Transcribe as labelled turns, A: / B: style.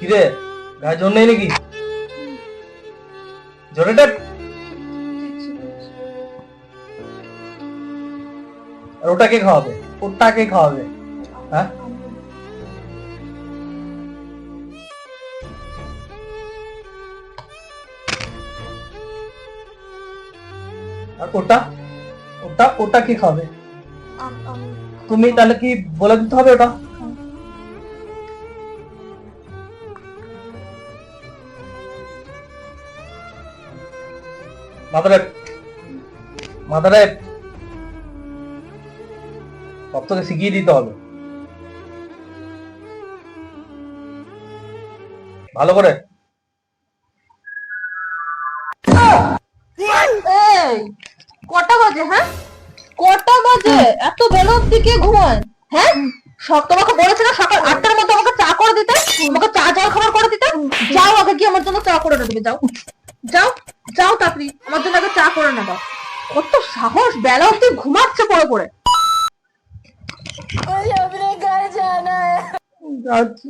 A: কিরে গায়ে জোর নেই নাকি? জোরে টেপ। আর ওটা কে খাওয়াবে? ওটা কে খাওয়াবে? হ্যাঁ, আর ওটা ওটা ওটা কে খাবে? তুমি তাহলে কি বলে দিতে হবে ওটা? মাদারে মাদারে সব তোকে শিখিয়ে দিতে হবে ভালো করে।
B: এই কটা বাজে? হ্যাঁ, কটা বাজে? এত বেলা অব্দি কে ঘুমায়? হ্যাঁ, সব তোমাকে বলেছে না সকাল 8টার মধ্যে আমাকে চা করে দিতে, আমাকে চা জল খাবার করে দিতে। যাও আগে গিয়ে আমার জন্য চা করে দেবে, যাও যাও যাও তাড়াতাড়ি আমার জন্য আগে চা করে নেবা। কত সাহস, বেলা অব্দি ঘুমাচ্ছে পড়ে পড়ে।
C: मुझे अपने घर जाना है।
B: যাচ্ছি।